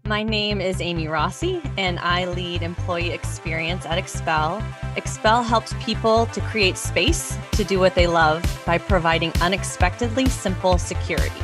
My name is Amy Rossi, and I lead employee experience at Expel. Expel helps people to create space to do what they love by providing unexpectedly simple security.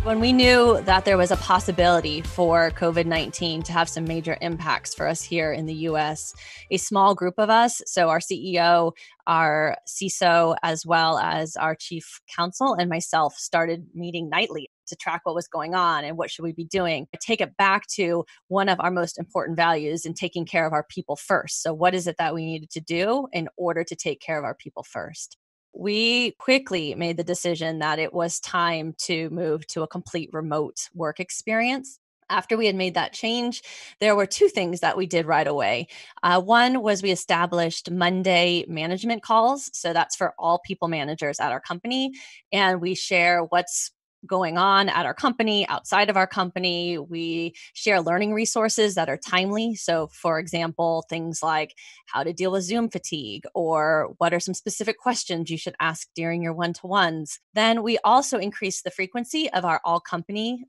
When we knew that there was a possibility for COVID-19 to have some major impacts for us here in the US, a small group of us, so our CEO, our CISO, as well as our chief counsel and myself, started meeting nightly to track what was going on and what should we be doing. I take it back to one of our most important values in taking care of our people first. So what is it that we needed to do in order to take care of our people first? We quickly made the decision that it was time to move to a complete remote work experience. After we had made that change, there were two things that we did right away. One was we established Monday management calls. So that's for all people managers at our company. And we share what's going on at our company, outside of our company. We share learning resources that are timely. So, for example, things like how to deal with Zoom fatigue or what are some specific questions you should ask during your one-to-ones. Then we also increase the frequency of our all company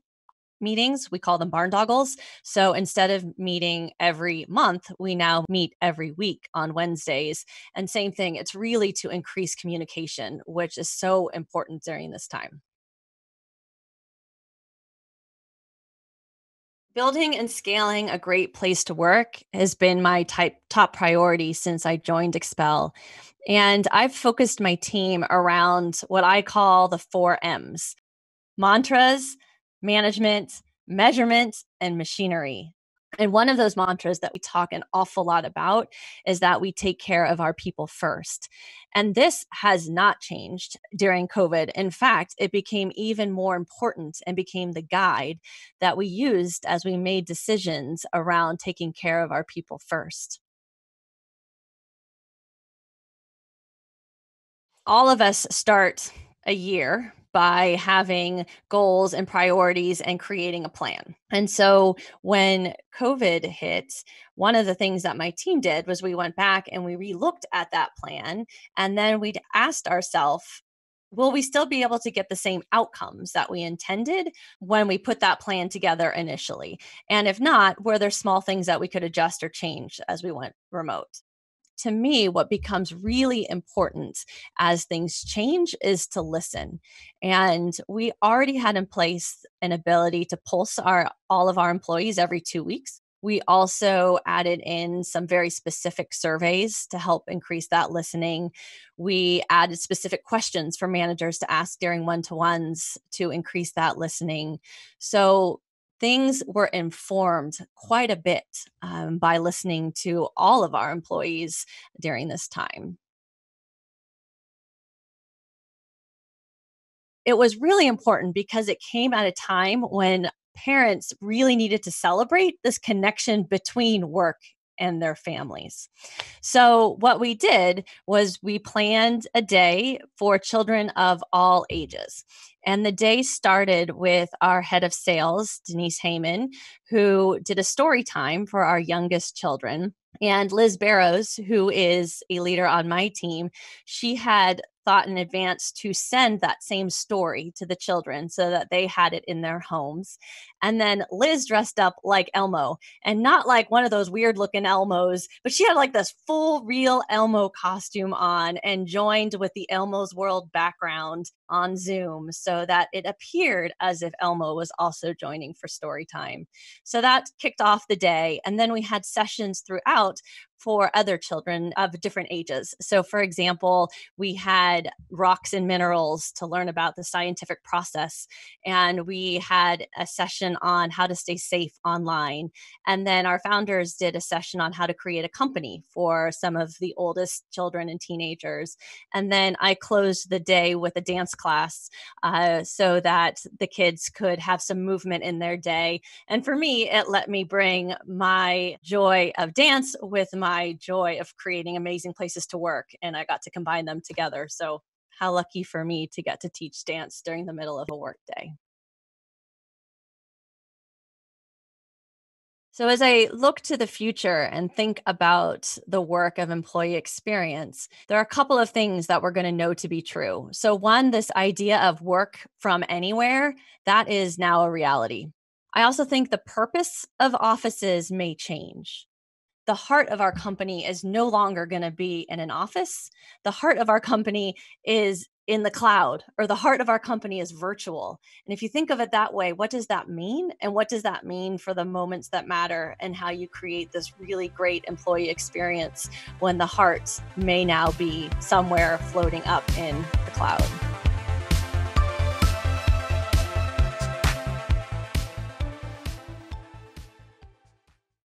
meetings. We call them barn doggles. So instead of meeting every month, we now meet every week on Wednesdays. And same thing, it's really to increase communication, which is so important during this time. Building and scaling a great place to work has been my top priority since I joined Expel. And I've focused my team around what I call the four M's: mantras, management, measurement, and machinery. And one of those mantras that we talk an awful lot about is that we take care of our people first. And this has not changed during COVID. In fact, it became even more important and became the guide that we used as we made decisions around taking care of our people first. All of us start a year by having goals and priorities and creating a plan. And so when COVID hit, one of the things that my team did was we went back and we relooked at that plan. And then we'd asked ourselves, will we still be able to get the same outcomes that we intended when we put that plan together initially? And if not, were there small things that we could adjust or change as we went remote? To me, what becomes really important as things change is to listen. And we already had in place an ability to pulse all of our employees every 2 weeks. We also added in some very specific surveys to help increase that listening. We added specific questions for managers to ask during one-to-ones to increase that listening. So things were informed quite a bit by listening to all of our employees during this time. It was really important because it came at a time when parents really needed to celebrate this connection between work and their families. So, what we did was we planned a day for children of all ages. And the day started with our head of sales, Denise Heyman, who did a story time for our youngest children. And Liz Barrows, who is a leader on my team, she had thought in advance to send that same story to the children so that they had it in their homes. And then Liz dressed up like Elmo, and not like one of those weird looking Elmos, but she had like this full real Elmo costume on and joined with the Elmo's World background on Zoom so that it appeared as if Elmo was also joining for story time. So that kicked off the day. And then we had sessions throughout for other children of different ages. So, for example, we had rocks and minerals to learn about the scientific process. And we had a session on how to stay safe online. And then our founders did a session on how to create a company for some of the oldest children and teenagers. And then I closed the day with a dance class so that the kids could have some movement in their day. And for me, it let me bring my joy of dance with my joy of creating amazing places to work. And I got to combine them together. So, how lucky for me to get to teach dance during the middle of a work day. So, as I look to the future and think about the work of employee experience, there are a couple of things that we're going to know to be true. So, one, this idea of work from anywhere, that is now a reality. I also think the purpose of offices may change. The heart of our company is no longer going to be in an office. The heart of our company is in the cloud, or the heart of our company is virtual. And if you think of it that way, what does that mean? And what does that mean for the moments that matter and how you create this really great employee experience when the heart may now be somewhere floating up in the cloud?